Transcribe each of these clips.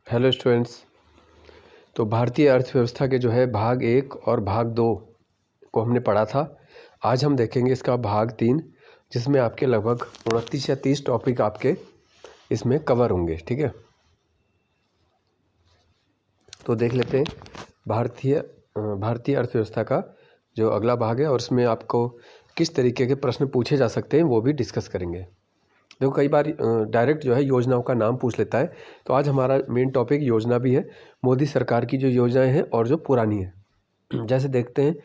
Hello students. तो भारतीय अर्थव्यवस्था के जो है भाग 1 और भाग 2 को हमने पढ़ा था। आज हम देखेंगे इसका भाग 3, जिसमें आपके लगभग 29 या 30 टॉपिक आपके इसमें कवर होंगे। ठीक है, तो देख लेते हैं भारतीय अर्थव्यवस्था का जो अगला भाग है और उसमें आपको किस तरीके के प्रश्न पूछे जा सकते हैं वो भी डिस्कस करेंगे। देखो, कई बार डायरेक्ट जो है योजनाओं का नाम पूछ लेता है, तो आज हमारा मेन टॉपिक योजना भी है, मोदी सरकार की जो योजनाएं हैं और जो पुरानी है। जैसे देखते हैं,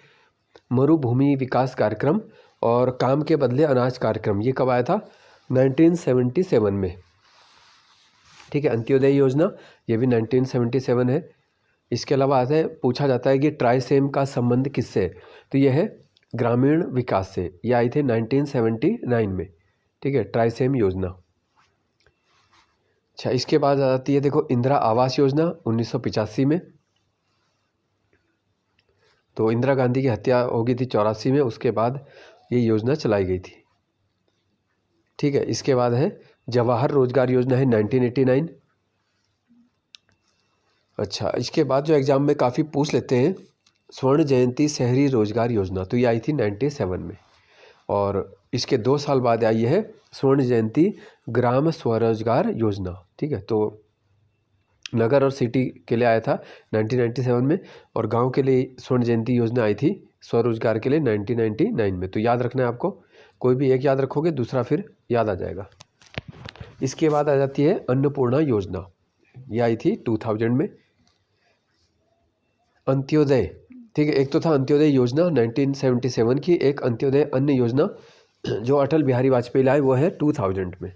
मरुभूमि विकास कार्यक्रम और काम के बदले अनाज कार्यक्रम, ये कब आया था? 1977 में। ठीक है, अंत्योदय योजना ये भी 1977 है। इसके अलावा आता है, पूछा जाता है कि ट्राइसेम का संबंध किससे है? तो यह है ग्रामीण विकास से। ये आई थे 1979 में। ठीक है, ट्राइसेम योजना। अच्छा, इसके बाद आती है देखो इंदिरा आवास योजना 1985 में। तो इंदिरा गांधी की हत्या हो गई थी 84 में, उसके बाद ये योजना चलाई गई थी। ठीक है, इसके बाद है जवाहर रोजगार योजना है 1989। अच्छा, इसके बाद जो एग्जाम में काफ़ी पूछ लेते हैं, स्वर्ण जयंती शहरी रोजगार योजना, तो ये आई थी 97 में। और इसके 2 साल बाद आई है स्वर्ण जयंती ग्राम स्वरोजगार योजना। ठीक है, तो नगर और सिटी के लिए आया था 1997 में, और गांव के लिए स्वर्ण जयंती योजना आई थी स्वरोजगार के लिए 1999 में। तो याद रखना है आपको, कोई भी एक याद रखोगे दूसरा फिर याद आ जाएगा। इसके बाद आ जाती है अन्नपूर्णा योजना, ये आई थी 2000 में। अंत्योदय, ठीक है, एक तो था अंत्योदय योजना 1977 की, एक अंत्योदय अन्न योजना जो अटल बिहारी वाजपेयी लाए, वो है 2000 में।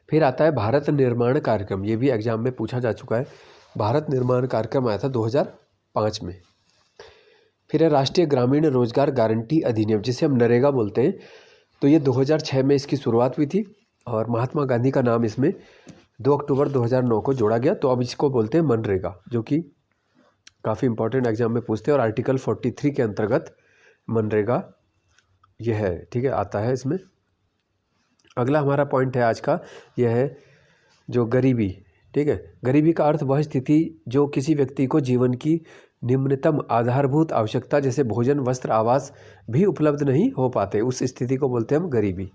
फिर आता है भारत निर्माण कार्यक्रम, ये भी एग्जाम में पूछा जा चुका है। भारत निर्माण कार्यक्रम आया था 2005 में। फिर है राष्ट्रीय ग्रामीण रोजगार गारंटी अधिनियम, जिसे हम नरेगा बोलते हैं, तो ये 2006 में इसकी शुरुआत हुई थी और महात्मा गांधी का नाम इसमें 2 अक्टूबर 2009 को जोड़ा गया। तो अब इसको बोलते हैं मनरेगा, जो कि काफ़ी इंपॉर्टेंट एग्जाम में पूछते हैं। और आर्टिकल 43 के अंतर्गत मनरेगा यह है। ठीक है, आता है इसमें। अगला हमारा पॉइंट है आज का, यह है जो गरीबी। ठीक है, गरीबी का अर्थ वह स्थिति जो किसी व्यक्ति को जीवन की निम्नतम आधारभूत आवश्यकता जैसे भोजन, वस्त्र, आवास भी उपलब्ध नहीं हो पाते, उस स्थिति को बोलते हैं हम गरीबी।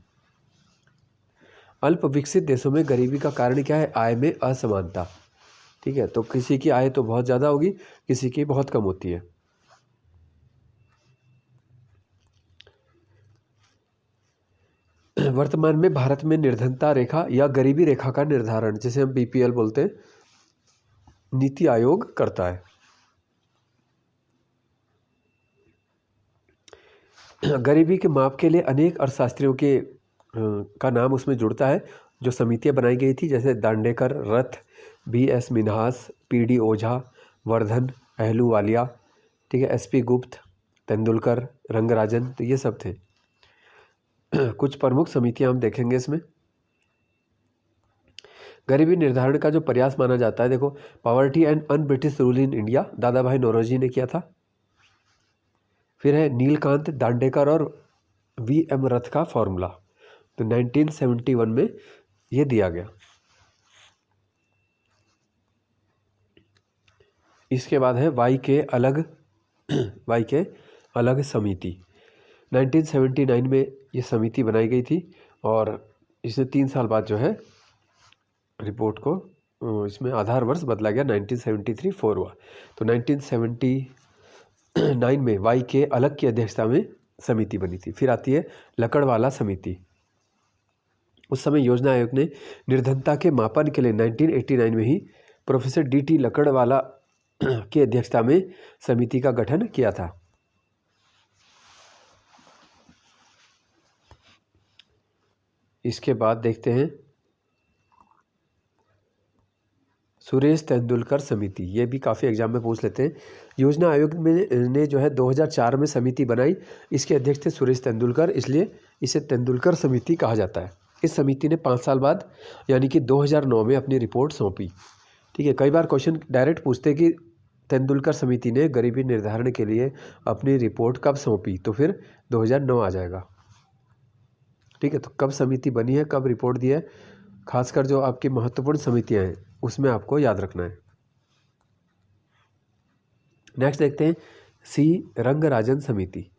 अल्प विकसित देशों में गरीबी का कारण क्या है? आय में असमानता। ठीक है, तो किसी की आय तो बहुत ज़्यादा होगी, किसी की बहुत कम होती है। वर्तमान में भारत में निर्धनता रेखा या गरीबी रेखा का निर्धारण, जिसे हम बीपीएल बोलते हैं, नीति आयोग करता है। गरीबी के माप के लिए अनेक अर्थशास्त्रियों के का नाम उसमें जुड़ता है, जो समितियां बनाई गई थी, जैसे दांडेकर, रथ, BS मिन्हास, PD ओझा, वर्धन, अहलूवालिया, ठीक है, SP गुप्त, तेंदुलकर, रंगराजन, तो ये सब थे। कुछ प्रमुख समितियां हम देखेंगे इसमें। गरीबी निर्धारण का जो प्रयास माना जाता है, देखो, poverty and un British rule in India, दादा भाई नौरोजी ने किया था। फिर है नीलकांत दांडेकर और VM रथ का फॉर्मूला, तो 1971 में ये दिया गया। इसके बाद है वाई के अलग समिति, 1979 में ये समिति बनाई गई थी, और इसने 3 साल बाद जो है रिपोर्ट को इसमें आधार वर्ष बदला गया, 1973 4 हुआ। तो 1979 में वाई के अलग की अध्यक्षता में समिति बनी थी। फिर आती है लकड़वाला समिति। उस समय योजना आयोग ने निर्धनता के मापन के लिए 1989 में ही प्रोफेसर DT लकड़वाला की अध्यक्षता में समिति का गठन किया था। इसके बाद देखते हैं सुरेश तेंदुलकर समिति, ये भी काफ़ी एग्जाम में पूछ लेते हैं। योजना आयोग में ने जो है 2004 में समिति बनाई, इसके अध्यक्ष थे सुरेश तेंदुलकर, इसलिए इसे तेंदुलकर समिति कहा जाता है। इस समिति ने 5 साल बाद यानी कि 2009 में अपनी रिपोर्ट सौंपी। ठीक है, कई बार क्वेश्चन डायरेक्ट पूछते कि तेंदुलकर समिति ने गरीबी निर्धारण के लिए अपनी रिपोर्ट कब सौंपी, तो फिर 2009 आ जाएगा। ठीक है, तो कब समिति बनी है, कब रिपोर्ट दी है, खासकर जो आपकी महत्वपूर्ण समितियां हैं उसमें आपको याद रखना है। नेक्स्ट देखते हैं सी, रंगराजन समिति।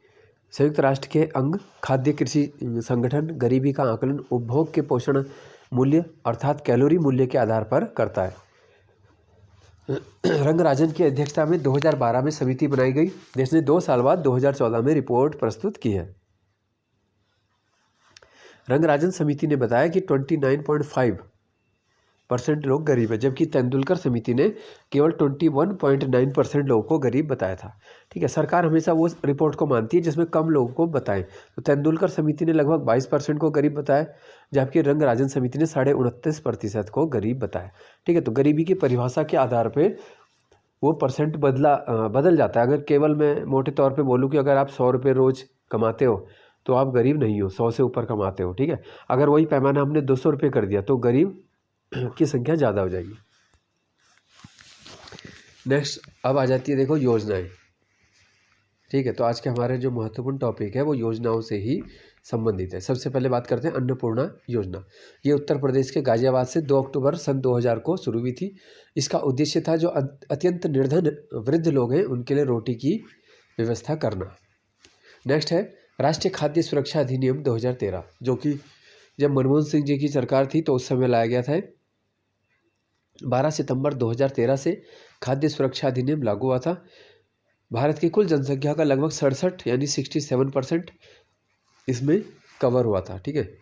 संयुक्त राष्ट्र के अंग खाद्य कृषि संगठन गरीबी का आकलन उपभोग के पोषण मूल्य अर्थात कैलोरी मूल्य के आधार पर करता है। रंगराजन की अध्यक्षता में 2012 में समिति बनाई गई जिसने 2 साल बाद 2014 में रिपोर्ट प्रस्तुत की है। रंगराजन समिति ने बताया कि 29.5% लोग गरीब है, जबकि तेंदुलकर समिति ने केवल 21.9% लोगों को गरीब बताया था। ठीक है, सरकार हमेशा वो रिपोर्ट को मानती है जिसमें कम लोगों को बताएं। तो तेंदुलकर समिति ने लगभग 22% को गरीब बताया, जबकि रंगराजन समिति ने 29.5% को गरीब बताया। ठीक है, तो गरीबी की परिभाषा के आधार पर वो परसेंट बदल जाता है। अगर केवल मैं मोटे तौर पे बोलूँ कि अगर आप 100 रुपये रोज़ कमाते हो तो आप गरीब नहीं हो, 100 से ऊपर कमाते हो। ठीक है, अगर वही पैमाना हमने 200 रुपये कर दिया तो गरीब की संख्या ज़्यादा हो जाएगी। नेक्स्ट अब आ जाती है देखो योजनाएं। ठीक है, तो आज के हमारे जो महत्वपूर्ण टॉपिक है वो योजनाओं से ही संबंधित है। सबसे पहले बात करते हैं अन्नपूर्णा योजना। ये उत्तर प्रदेश के गाजियाबाद से 2 अक्टूबर सन 2000 को शुरू हुई थी। इसका उद्देश्य था जो अत्यंत निर्धन वृद्ध लोग हैं उनके लिए रोटी की व्यवस्था करना। नेक्स्ट है राष्ट्रीय खाद्य सुरक्षा अधिनियम 2013, जो कि जब मनमोहन सिंह जी की सरकार थी तो उस समय लाया गया था। 12 सितंबर 2013 से खाद्य सुरक्षा अधिनियम लागू हुआ था। भारत की कुल जनसंख्या का लगभग 67 यानी 67% इसमें कवर हुआ था। ठीक है,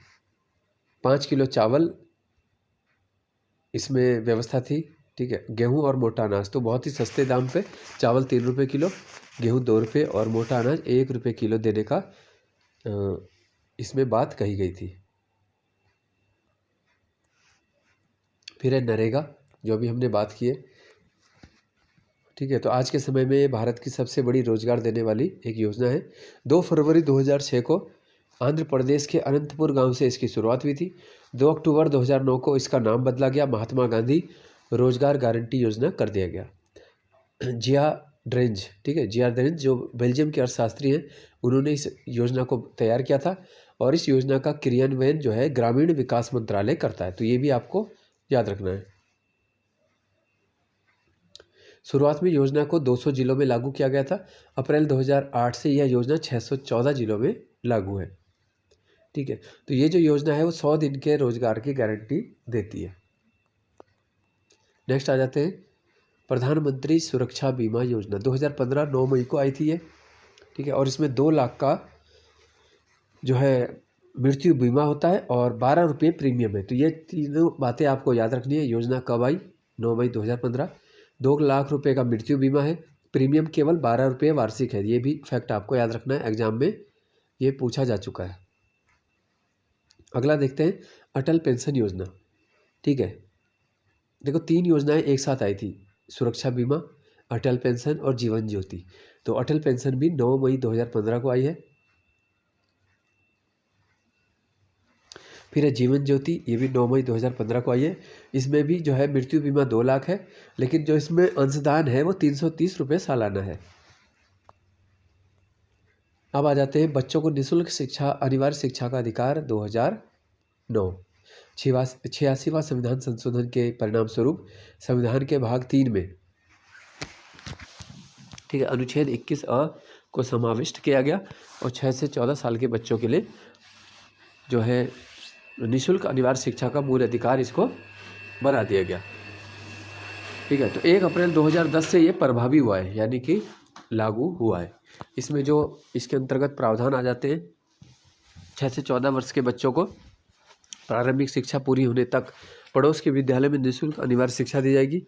5 किलो चावल इसमें व्यवस्था थी। ठीक है, गेहूं और मोटा अनाज तो बहुत ही सस्ते दाम पे, चावल 3 रुपये किलो, गेहूं 2 रुपये और मोटा अनाज 1 रुपये किलो देने का इसमें बात कही गई थी। फिर है नरेगा, जो भी हमने बात की है। ठीक है, तो आज के समय में भारत की सबसे बड़ी रोजगार देने वाली एक योजना है। 2 फरवरी 2006 को आंध्र प्रदेश के अनंतपुर गांव से इसकी शुरुआत हुई थी। 2 अक्टूबर 2009 को इसका नाम बदला गया, महात्मा गांधी रोजगार गारंटी योजना कर दिया गया। जिया ड्रेंज, ठीक है, जिया ड्रेंज जो बेल्जियम के अर्थशास्त्री हैं, उन्होंने इस योजना को तैयार किया था और इस योजना का क्रियान्वयन जो है ग्रामीण विकास मंत्रालय करता है। तो ये भी आपको याद रखना है। शुरुआत में योजना को 200 जिलों में लागू किया गया था। अप्रैल 2008 से यह योजना 614 जिलों में लागू है। ठीक है, तो ये जो योजना है वो 100 दिन के रोजगार की गारंटी देती है। नेक्स्ट आ जाते हैं प्रधानमंत्री सुरक्षा बीमा योजना। 2015 9 मई को आई थी ये। ठीक है, और इसमें 2 लाख का जो है मृत्यु बीमा होता है और 12 रुपये प्रीमियम है। तो ये तीनों बातें आपको याद रखनी है। योजना कब आई? 9 मई 2015। 2 लाख रुपए का मृत्यु बीमा है, प्रीमियम केवल 12 रुपये वार्षिक है। ये भी फैक्ट आपको याद रखना है, एग्जाम में ये पूछा जा चुका है। अगला देखते हैं अटल पेंशन योजना। ठीक है, देखो 3 योजनाएं एक साथ आई थी, सुरक्षा बीमा, अटल पेंशन और जीवन ज्योति। तो अटल पेंशन भी 9 मई 2015 को आई है। फिर है जीवन ज्योति, ये भी 9 मई 2015 को आई है। इसमें भी जो है मृत्यु बीमा 2 लाख है, लेकिन जो इसमें अंशदान है वो 330 रुपये सालाना है। अब आ जाते हैं बच्चों को निःशुल्क शिक्षा, अनिवार्य शिक्षा का अधिकार 2009। 86वां संविधान संशोधन के परिणाम स्वरूप संविधान के भाग 3 में, ठीक है, अनुच्छेद 21A को समाविष्ट किया गया और 6 से 14 साल के बच्चों के लिए जो है निःशुल्क अनिवार्य शिक्षा का मूल अधिकार इसको बना दिया गया। ठीक है, तो 1 अप्रैल 2010 से ये प्रभावी हुआ है, यानी कि लागू हुआ है। इसमें जो इसके अंतर्गत प्रावधान आ जाते हैं, 6 से 14 वर्ष के बच्चों को प्रारंभिक शिक्षा पूरी होने तक पड़ोस के विद्यालय में निःशुल्क अनिवार्य शिक्षा दी जाएगी।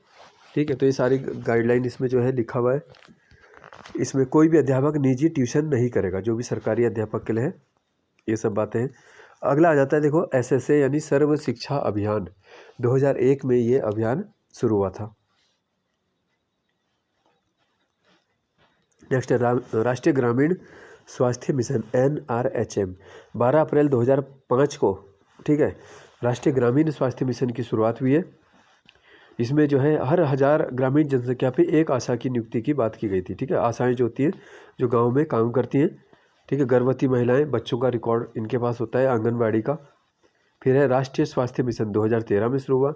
ठीक है, तो ये सारी गाइडलाइन इसमें जो है लिखा हुआ है। इसमें कोई भी अध्यापक निजी ट्यूशन नहीं करेगा, जो भी सरकारी अध्यापक के लिए है, ये सब बातें हैं। अगला आ जाता है देखो SSA यानी सर्व शिक्षा अभियान। 2001 में ये अभियान शुरू हुआ था। नेक्स्ट राष्ट्रीय ग्रामीण स्वास्थ्य मिशन NRHM। 12 अप्रैल 2005 को, ठीक है, राष्ट्रीय ग्रामीण स्वास्थ्य मिशन की शुरुआत हुई है। इसमें जो है हर 1000 ग्रामीण जनसंख्या पे एक आशा की नियुक्ति की बात की गई थी। ठीक है, आशाएं जो होती हैं जो गांव में काम करती हैं। ठीक है, गर्भवती महिलाएं, बच्चों का रिकॉर्ड इनके पास होता है आंगनबाड़ी का। फिर है राष्ट्रीय स्वास्थ्य मिशन 2013 में शुरू हुआ।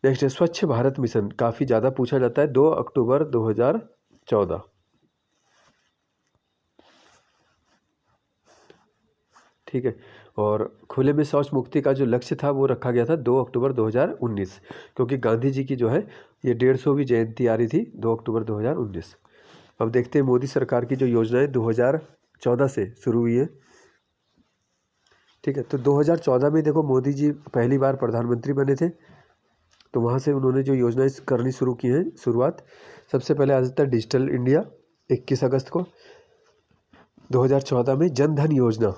नेक्स्ट है स्वच्छ भारत मिशन, काफ़ी ज़्यादा पूछा जाता है, 2 अक्टूबर 2014। ठीक है। और खुले में शौच मुक्ति का जो लक्ष्य था वो रखा गया था 2 अक्टूबर 2019, क्योंकि गांधी जी की जो है ये 150वीं जयंती आ रही थी 2 अक्टूबर 2019। अब देखते हैं मोदी सरकार की जो योजनाएं 2014 से शुरू हुई है। ठीक है, तो 2014 में देखो मोदी जी पहली बार प्रधानमंत्री बने थे, तो वहाँ से उन्होंने जो योजनाएं करनी शुरू की हैं शुरुआत, सबसे पहले आ जाता है डिजिटल इंडिया 21 अगस्त को। 2014 में जन धन योजना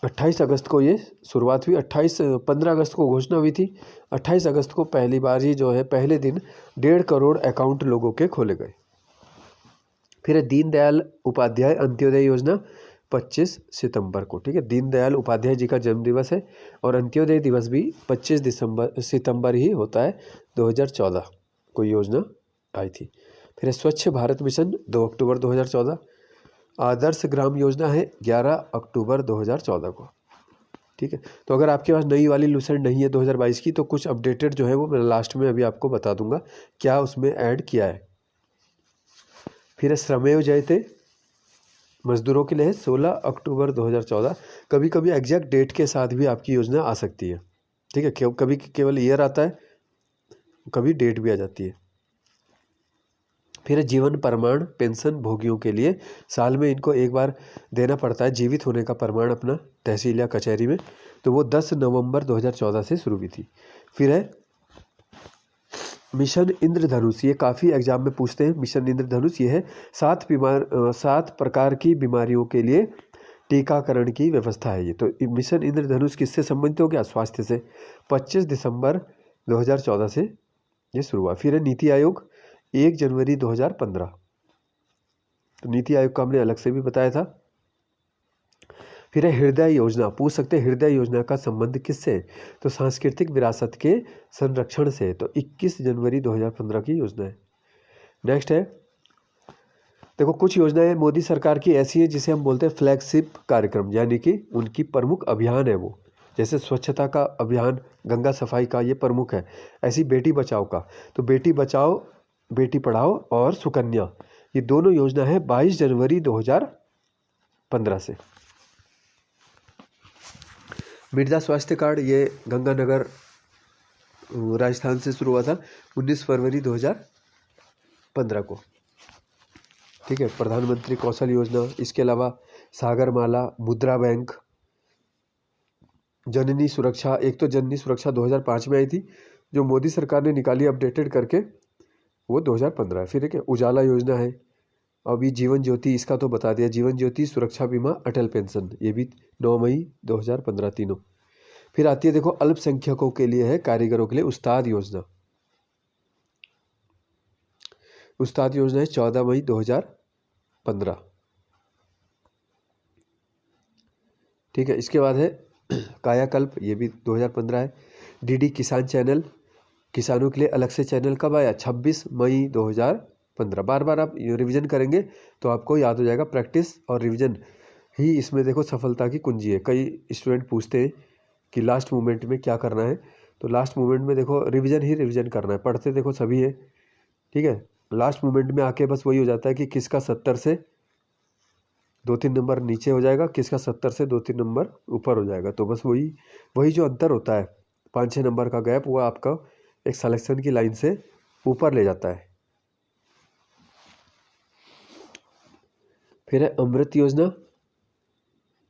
28 अगस्त को ये शुरुआत हुई। 15 अगस्त को घोषणा हुई थी, 28 अगस्त को पहली बार ही जो है पहले दिन 1.5 करोड़ अकाउंट लोगों के खोले गए। फिर है दीनदयाल उपाध्याय अंत्योदय योजना 25 सितंबर को। ठीक है, दीनदयाल उपाध्याय जी का जन्म दिवस है और अंत्योदय दिवस भी 25 सितंबर ही होता है। 2014 को योजना आई थी। फिर है स्वच्छ भारत मिशन 2 अक्टूबर 2014। आदर्श ग्राम योजना है 11 अक्टूबर 2014 को। ठीक है, तो अगर आपके पास नई वाली लूसेंट नहीं है 2022 की, तो कुछ अपडेटेड जो है वो मैं लास्ट में अभी आपको बता दूंगा क्या उसमें ऐड किया है। फिर है श्रमेव जयते, मजदूरों के लिए है 16 अक्टूबर 2014। कभी कभी एग्जैक्ट डेट के साथ भी आपकी योजना आ सकती है। ठीक है, कभी केवल ईयर आता है, कभी डेट भी आ जाती है। फिर जीवन प्रमाण पेंशन भोगियों के लिए साल में इनको एक बार देना पड़ता है जीवित होने का प्रमाण अपना तहसील या कचहरी में, तो वो 10 नवंबर 2014 से शुरू हुई थी। फिर है मिशन इंद्रधनुष, ये काफ़ी एग्जाम में पूछते हैं। मिशन इंद्रधनुष ये है 7 प्रकार की बीमारियों के लिए टीकाकरण की व्यवस्था है ये। तो मिशन इंद्रधनुष किससे संबंधित हो गया? स्वास्थ्य से। 25 दिसंबर 2014 से ये शुरू हुआ। फिर है नीति आयोग 1 जनवरी 2015, तो नीति आयोग का हमने अलग से भी बताया था। फिर है हृदय योजना, पूछ सकते हैं हृदय योजना का संबंध किससे? तो सांस्कृतिक विरासत के संरक्षण से। तो 21 जनवरी 2015 की योजना है। नेक्स्ट है, देखो कुछ योजनाएं मोदी सरकार की ऐसी है जिसे हम बोलते हैं फ्लैगशिप कार्यक्रम, यानी कि उनकी प्रमुख अभियान है वो। जैसे स्वच्छता का अभियान, गंगा सफाई का ये प्रमुख है। ऐसी बेटी बचाओ का, तो बेटी बचाओ बेटी पढ़ाओ और सुकन्या, ये दोनों योजना है 22 जनवरी 2015 से। मृदा स्वास्थ्य कार्ड ये गंगानगर राजस्थान से शुरू हुआ था 19 फरवरी 2015 को। ठीक है, प्रधानमंत्री कौशल योजना, इसके अलावा सागरमाला, मुद्रा बैंक, जननी सुरक्षा। एक तो जननी सुरक्षा 2005 में आई थी, जो मोदी सरकार ने निकाली अपडेटेड करके, वो 2015 है। फिर एक उजाला योजना है। अभी जीवन ज्योति, इसका तो बता दिया, जीवन ज्योति, सुरक्षा बीमा, अटल पेंशन, ये भी 9 मई 2015 तीनों। फिर आती है देखो अल्पसंख्यकों के लिए है, कारीगरों के लिए उस्ताद योजना। उस्ताद योजना है 14 मई 2015। ठीक है, इसके बाद है कायाकल्प, ये भी 2015 है। डीडी किसान चैनल, किसानों के लिए अलग से चैनल कब आया? 26 मई 2015। बार बार आप रिवीजन करेंगे तो आपको याद हो जाएगा। प्रैक्टिस और रिवीजन ही इसमें देखो सफलता की कुंजी है। कई स्टूडेंट पूछते हैं कि लास्ट मोमेंट में क्या करना है, तो लास्ट मोमेंट में देखो रिवीजन ही रिवीजन करना है। पढ़ते देखो सभी है, ठीक है, लास्ट मोमेंट में आके बस वही हो जाता है कि किसका 70 से 2-3 नंबर नीचे हो जाएगा, किसका 70 से 2-3 नंबर ऊपर हो जाएगा। तो बस वही जो अंतर होता है 5-6 नंबर का गैप, वो आपका एक सिलेक्शन की लाइन से ऊपर ले जाता है। फिर है अमृत योजना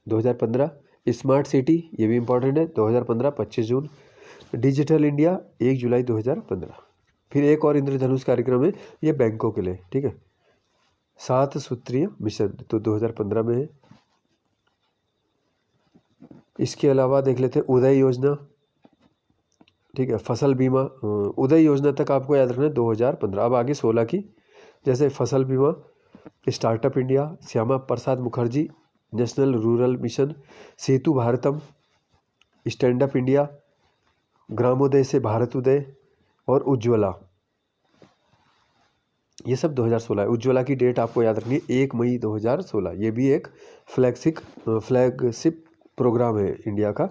2015। स्मार्ट सिटी, ये भी इंपॉर्टेंट है, 2015 25 जून। डिजिटल इंडिया 1 जुलाई 2015। फिर एक और इंद्रधनुष कार्यक्रम है, ये बैंकों के लिए। ठीक है, 7 सूत्रीय मिशन, तो 2015 में है। इसके अलावा देख लेते हैं उदय योजना। ठीक है, फसल बीमा, उदय योजना तक आपको याद रखना है 2015। अब आगे 16 की, जैसे फसल बीमा, startup India, Shyama Prasad Mukherjee national rural mission, Setu Bharatam, stand up India, ग्रामोदय से भारत उदय और उज्ज्वला, ये सब 2016 है। उज्ज्वला की डेट आपको याद रखनी है 1 मई 2016। ये भी एक फ्लैगशिप प्रोग्राम है इंडिया का,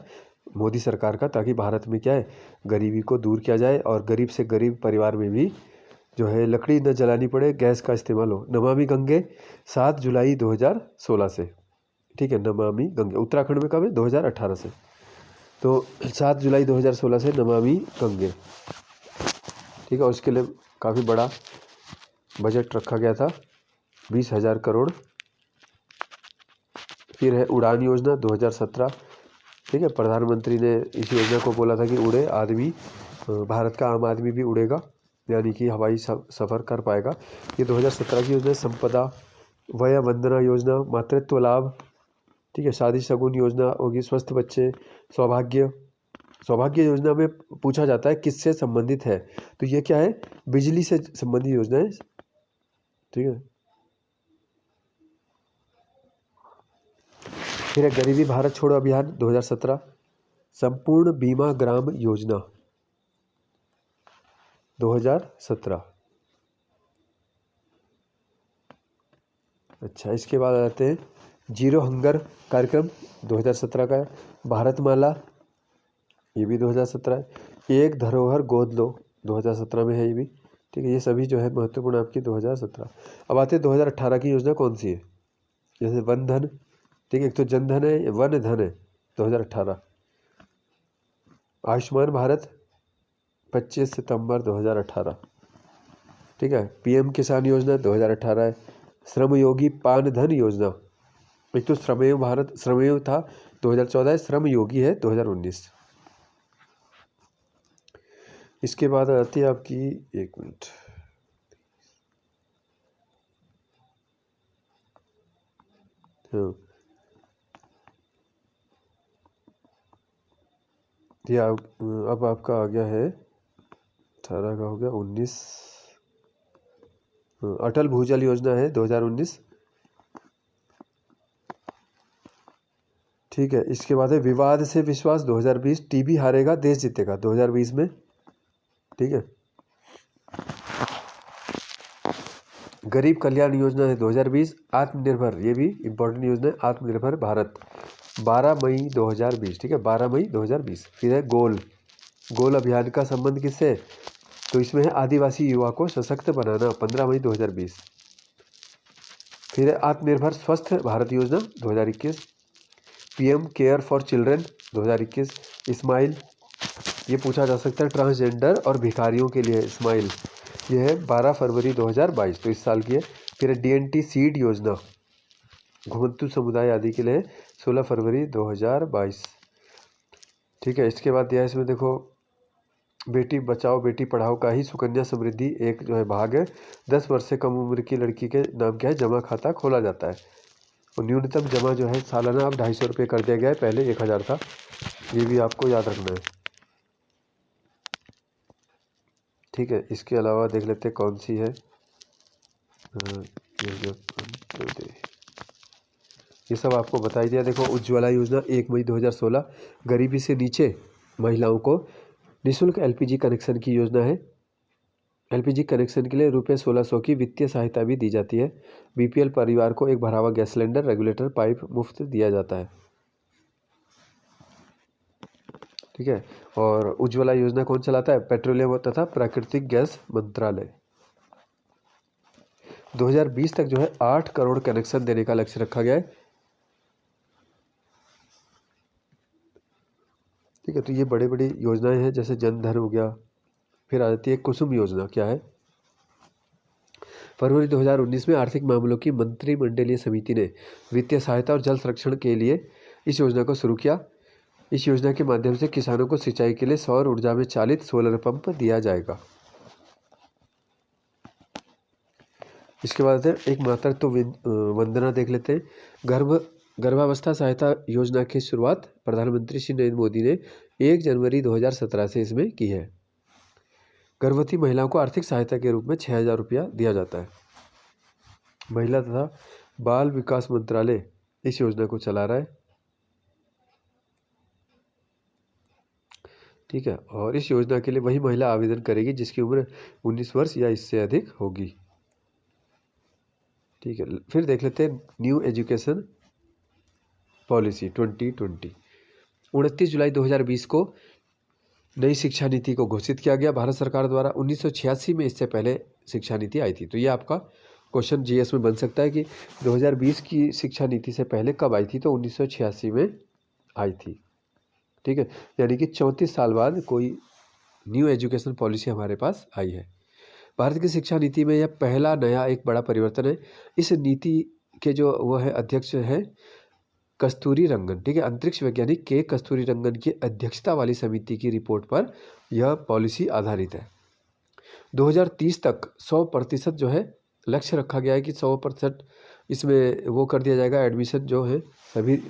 मोदी सरकार का, ताकि भारत में क्या है गरीबी को दूर किया जाए और गरीब से गरीब परिवार में भी जो है लकड़ी न जलानी पड़े, गैस का इस्तेमाल हो। नमामि गंगे 7 जुलाई 2016 से, ठीक है। नमामि गंगे उत्तराखंड में कब है? 2018 से। तो 7 जुलाई 2016 से नमामि गंगे, ठीक है। उसके लिए काफ़ी बड़ा बजट रखा गया था, 20,000 करोड़। फिर है उड़ान योजना 2017, ठीक है। प्रधानमंत्री ने इस योजना को बोला था कि उड़े आदमी, भारत का आम आदमी भी उड़ेगा, यानी कि हवाई सफ़र कर पाएगा। ये 2017 की योजना। संपदा वय वंदना योजना, मातृत्व लाभ, ठीक है। शादी शगुन योजना होगी, स्वस्थ बच्चे, सौभाग्य। सौभाग्य योजना में पूछा जाता है किससे संबंधित है, तो ये क्या है? बिजली से संबंधित योजना है, ठीक है। फिर है गरीबी भारत छोड़ो अभियान 2017, संपूर्ण बीमा ग्राम योजना 2017। अच्छा, इसके बाद आते हैं जीरो हंगर कार्यक्रम 2017 का है। भारतमाला, ये भी 2017 है। एक धरोहर गोद लो 2017 में है ये भी, ठीक है। ये सभी जो है महत्वपूर्ण आपकी 2017। अब आते हैं 2018 की योजना कौन सी है, जैसे वन धन, ठीक है। एक तो जन धन है, वन धन है 2018। आयुष्मान भारत 25 सितंबर 2018, ठीक है। पीएम किसान योजना 2018 है। श्रमयोगी पान धन योजना, एक तो श्रमेव भारत, श्रमेव था 2014 है, श्रम योगी है 2019। इसके बाद आती है आपकी, एक मिनट, हाँ, ये अब आपका आ गया है 18 का, हो गया 19। अटल भूजल योजना है 2019, ठीक है। इसके बाद है विवाद से विश्वास 2020, टीबी हारेगा देश जीतेगा 2020 में, ठीक है। गरीब कल्याण योजना है 2020। आत्मनिर्भर, ये भी इम्पोर्टेंट योजना है, आत्मनिर्भर भारत 12 मई 2020, ठीक है, 12 मई 2020। फिर है गोल अभियान का संबंध किससे? तो इसमें है आदिवासी युवा को सशक्त बनाना 15 मई 2020। फिर है आत्मनिर्भर स्वस्थ भारत योजना 2021। PM care for children 2021। Smile, ये पूछा जा सकता है ट्रांसजेंडर और भिखारियों के लिए स्माइल, ये है 12 फरवरी 2022, तो इस साल की है। फिर डीएनटी सीड योजना घुमंतु समुदाय आदि के लिए 16 फरवरी 2022, ठीक है। इसके बाद दिया इसमें देखो, बेटी बचाओ बेटी पढ़ाओ का ही सुकन्या समृद्धि एक जो है भाग है। 10 वर्ष से कम उम्र की लड़की के नाम क्या है, जमा खाता खोला जाता है। और न्यूनतम जमा जो है सालाना अब 250 रुपये कर दिया गया है, पहले 1000 था, ये भी आपको याद रखना है, ठीक है। इसके अलावा देख लेते कौन सी है, ये सब आपको बता ही दिया। देखो उज्ज्वला योजना 1 मई 2016, गरीबी से नीचे महिलाओं को निःशुल्क एलपीजी कनेक्शन की योजना है। एलपीजी कनेक्शन के लिए रुपये 1600 की वित्तीय सहायता भी दी जाती है। बीपीएल परिवार को एक भरा हुआ गैस सिलेंडर, रेगुलेटर, पाइप मुफ्त दिया जाता है, ठीक है। और उज्ज्वला योजना कौन चलाता है? पेट्रोलियम तथा प्राकृतिक गैस मंत्रालय। 2020 तक जो है 8 करोड़ कनेक्शन देने का लक्ष्य रखा गया है, ठीक है। तो ये बड़ी बड़ी योजनाएं हैं, जैसे जन धन हो गया। फिर आ जाती है कुसुम योजना, क्या है? फरवरी 2019 में आर्थिक मामलों की मंत्रिमंडलीय समिति ने वित्तीय सहायता और जल संरक्षण के लिए इस योजना को शुरू किया। इस योजना के माध्यम से किसानों को सिंचाई के लिए सौर ऊर्जा में चालित सोलर पंप दिया जाएगा। इसके बाद एक मातृत्व वंदना देख लेते हैं। गर्भावस्था सहायता योजना की शुरुआत प्रधानमंत्री श्री नरेंद्र मोदी ने 1 जनवरी 2017 से इसमें की है। गर्भवती महिलाओं को आर्थिक सहायता के रूप में 6000 रुपया दिया जाता है। महिला तथा बाल विकास मंत्रालय इस योजना को चला रहा है, ठीक है। और इस योजना के लिए वही महिला आवेदन करेगी जिसकी उम्र 19 वर्ष या इससे अधिक होगी, ठीक है। फिर देख लेते हैं न्यू एजुकेशन पॉलिसी 2020। 29 जुलाई 2020 को नई शिक्षा नीति को घोषित किया गया भारत सरकार द्वारा। 1986 में इससे पहले शिक्षा नीति आई थी। तो ये आपका क्वेश्चन जीएस में बन सकता है कि 2020 की शिक्षा नीति से पहले कब आई थी, तो 1986 में आई थी। ठीक है, यानी कि 34 साल बाद कोई न्यू एजुकेशन पॉलिसी हमारे पास आई है। भारत की शिक्षा नीति में यह पहला नया एक बड़ा परिवर्तन है। इस नीति के जो वो है अध्यक्ष है कस्तूरी रंगन। ठीक है, अंतरिक्ष वैज्ञानिक के कस्तूरी रंगन की अध्यक्षता वाली समिति की रिपोर्ट पर यह पॉलिसी आधारित है। 2030 तक 100% जो है लक्ष्य रखा गया है कि 100% इसमें वो कर दिया जाएगा, एडमिशन जो है सभी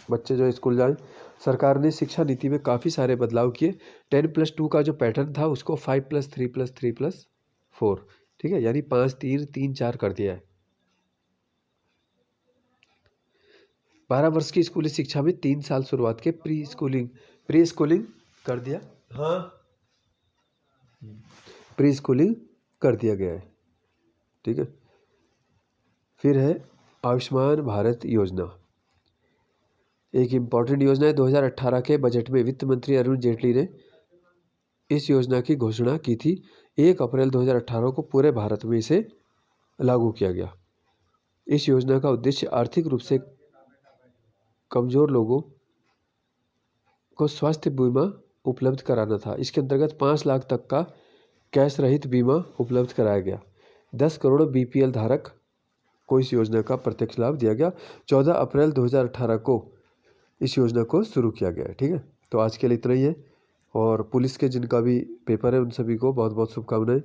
बच्चे जो स्कूल जाएं। सरकार ने शिक्षा नीति में काफ़ी सारे बदलाव किए। 10+2 का जो पैटर्न था उसको 5+3+3+4, ठीक है, यानी 5-3-3-4 कर दिया है। 12 वर्ष की स्कूली शिक्षा में 3 साल शुरुआत के प्री स्कूलिंग कर दिया। हाँ, प्री स्कूलिंग कर दिया गया है। ठीक है, फिर है आयुष्मान भारत योजना, एक इम्पॉर्टेंट योजना है। 2018 के बजट में वित्त मंत्री अरुण जेटली ने इस योजना की घोषणा की थी। 1 अप्रैल 2018 को पूरे भारत में इसे लागू किया गया। इस योजना का उद्देश्य आर्थिक रूप से कमज़ोर लोगों को स्वास्थ्य बीमा उपलब्ध कराना था। इसके अंतर्गत 5 लाख तक का कैश रहित बीमा उपलब्ध कराया गया। 10 करोड़ बीपीएल धारक को इस योजना का प्रत्यक्ष लाभ दिया गया। 14 अप्रैल 2018 को इस योजना को शुरू किया गया है। ठीक है, तो आज के लिए इतना ही है। और पुलिस के जिनका भी पेपर है उन सभी को बहुत बहुत शुभकामनाएं।